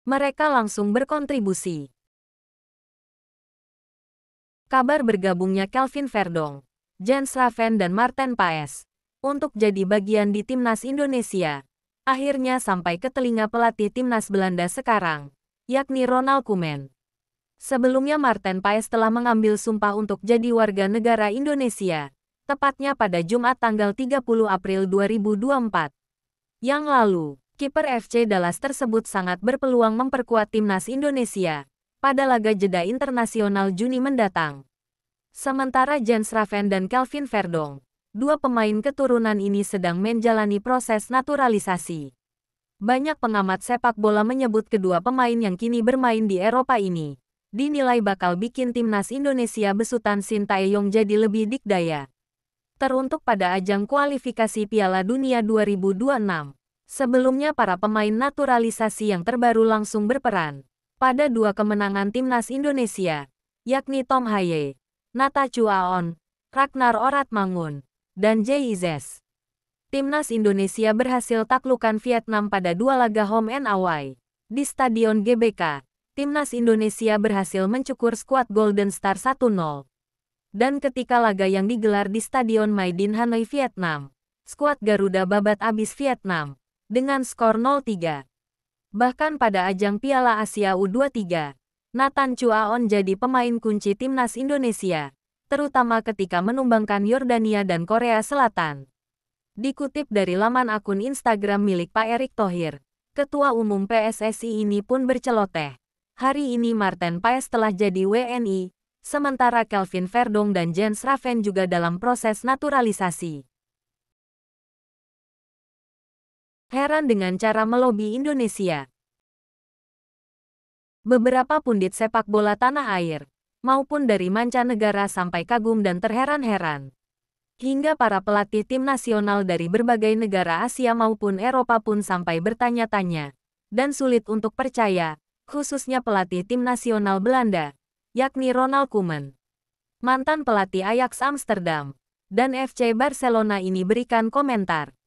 Mereka langsung berkontribusi. Kabar bergabungnya Kelvin Verdonk, Jens Raven dan Maarten Paes untuk jadi bagian di timnas Indonesia akhirnya sampai ke telinga pelatih timnas Belanda sekarang, yakni Ronald Koeman. Sebelumnya Maarten Paes telah mengambil sumpah untuk jadi warga negara Indonesia, tepatnya pada Jumat tanggal 30 April 2024. Yang lalu, kiper FC Dallas tersebut sangat berpeluang memperkuat timnas Indonesia pada laga jeda internasional Juni mendatang. Sementara Jens Raven dan Kelvin Verdonk, dua pemain keturunan ini sedang menjalani proses naturalisasi. Banyak pengamat sepak bola menyebut kedua pemain yang kini bermain di Eropa ini dinilai bakal bikin timnas Indonesia besutan Sintayong jadi lebih dikdaya. Teruntuk pada ajang kualifikasi Piala Dunia 2026. Sebelumnya para pemain naturalisasi yang terbaru langsung berperan pada dua kemenangan timnas Indonesia, yakni Tom Haye, Natha Chuaon, Ragnar Oratmangun, dan Jay Izes. Timnas Indonesia berhasil taklukan Vietnam pada dua laga home and away. Di Stadion GBK, Timnas Indonesia berhasil mencukur skuad Golden Star 1-0. Dan ketika laga yang digelar di Stadion Maidin Hanoi, Vietnam, skuad Garuda babat abis Vietnam dengan skor 0-3. Bahkan pada ajang Piala Asia U23, Nathan Chuaon jadi pemain kunci timnas Indonesia, terutama ketika menumbangkan Yordania dan Korea Selatan. Dikutip dari laman akun Instagram milik Pak Erick Thohir, Ketua Umum PSSI ini pun berceloteh. Hari ini Maarten Paes telah jadi WNI, sementara Kelvin Verdonk dan Jens Raven juga dalam proses naturalisasi. Heran dengan cara melobi Indonesia. Beberapa pundit sepak bola tanah air, maupun dari mancanegara sampai kagum dan terheran-heran. Hingga para pelatih tim nasional dari berbagai negara Asia maupun Eropa pun sampai bertanya-tanya, dan sulit untuk percaya, khususnya pelatih tim nasional Belanda, yakni Ronald Koeman. Mantan pelatih Ajax Amsterdam dan FC Barcelona ini berikan komentar.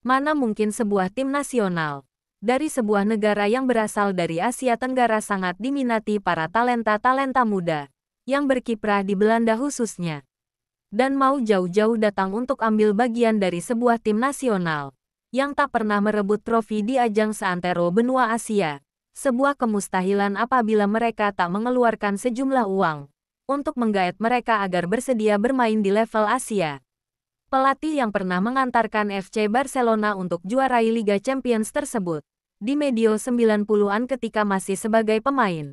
Mana mungkin sebuah tim nasional dari sebuah negara yang berasal dari Asia Tenggara sangat diminati para talenta-talenta muda yang berkiprah di Belanda khususnya. Dan mau jauh-jauh datang untuk ambil bagian dari sebuah tim nasional yang tak pernah merebut trofi di ajang seantero benua Asia. Sebuah kemustahilan apabila mereka tak mengeluarkan sejumlah uang untuk menggaet mereka agar bersedia bermain di level Asia. Pelatih yang pernah mengantarkan FC Barcelona untuk juarai Liga Champions tersebut di medio 90-an ketika masih sebagai pemain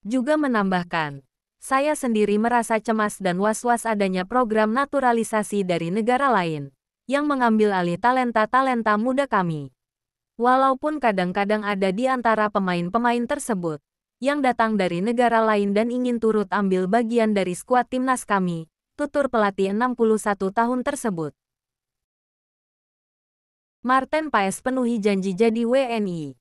juga menambahkan, saya sendiri merasa cemas dan was-was adanya program naturalisasi dari negara lain yang mengambil alih talenta-talenta muda kami. Walaupun kadang-kadang ada di antara pemain-pemain tersebut yang datang dari negara lain dan ingin turut ambil bagian dari skuad timnas kami, tutur pelatih 61 tahun tersebut. Maarten Paes penuhi janji jadi WNI.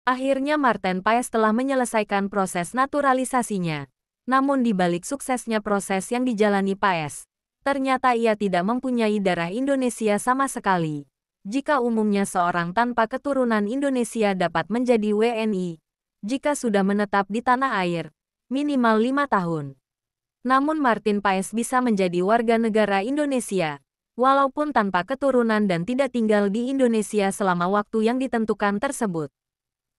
Akhirnya Maarten Paes telah menyelesaikan proses naturalisasinya. Namun di balik suksesnya proses yang dijalani Paes, ternyata ia tidak mempunyai darah Indonesia sama sekali. Jika umumnya seorang tanpa keturunan Indonesia dapat menjadi WNI, jika sudah menetap di tanah air, minimal 5 tahun. Namun Maarten Paes bisa menjadi warga negara Indonesia, walaupun tanpa keturunan dan tidak tinggal di Indonesia selama waktu yang ditentukan tersebut.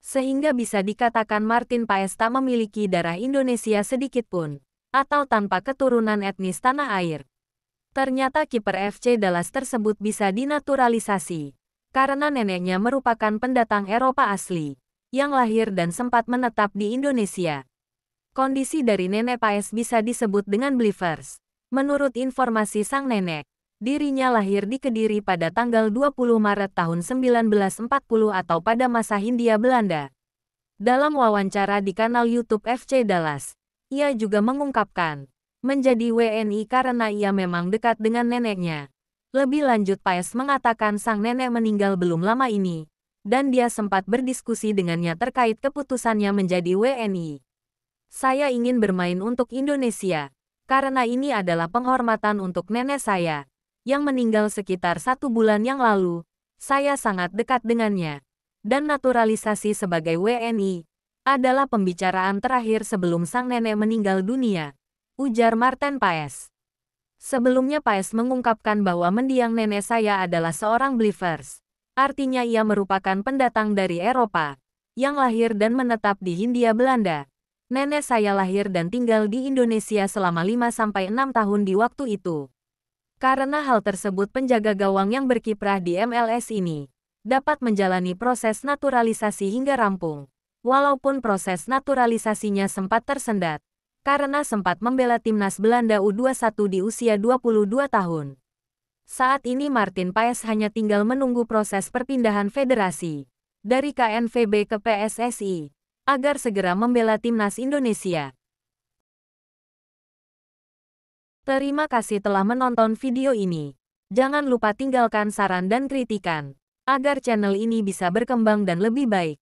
Sehingga bisa dikatakan Maarten Paes tak memiliki darah Indonesia sedikitpun, atau tanpa keturunan etnis tanah air. Ternyata kiper FC Dallas tersebut bisa dinaturalisasi, karena neneknya merupakan pendatang Eropa asli, yang lahir dan sempat menetap di Indonesia. Kondisi dari nenek Paes bisa disebut dengan believers. Menurut informasi sang nenek, dirinya lahir di Kediri pada tanggal 20 Maret tahun 1940 atau pada masa Hindia Belanda. Dalam wawancara di kanal YouTube FC Dallas, ia juga mengungkapkan, menjadi WNI karena ia memang dekat dengan neneknya. Lebih lanjut Paes mengatakan sang nenek meninggal belum lama ini, dan dia sempat berdiskusi dengannya terkait keputusannya menjadi WNI. Saya ingin bermain untuk Indonesia, karena ini adalah penghormatan untuk nenek saya, yang meninggal sekitar 1 bulan yang lalu. Saya sangat dekat dengannya. dan naturalisasi sebagai WNI adalah pembicaraan terakhir sebelum sang nenek meninggal dunia, ujar Marten Paes. Sebelumnya Paes mengungkapkan bahwa mendiang nenek saya adalah seorang believers. Artinya ia merupakan pendatang dari Eropa, yang lahir dan menetap di Hindia Belanda. Nenek saya lahir dan tinggal di Indonesia selama 5-6 tahun di waktu itu. Karena hal tersebut penjaga gawang yang berkiprah di MLS ini dapat menjalani proses naturalisasi hingga rampung. Walaupun proses naturalisasinya sempat tersendat, karena sempat membela timnas Belanda U21 di usia 22 tahun. Saat ini Marten Paes hanya tinggal menunggu proses perpindahan federasi dari KNVB ke PSSI, agar segera membela timnas Indonesia. Terima kasih telah menonton video ini. Jangan lupa tinggalkan saran dan kritikan, agar channel ini bisa berkembang dan lebih baik.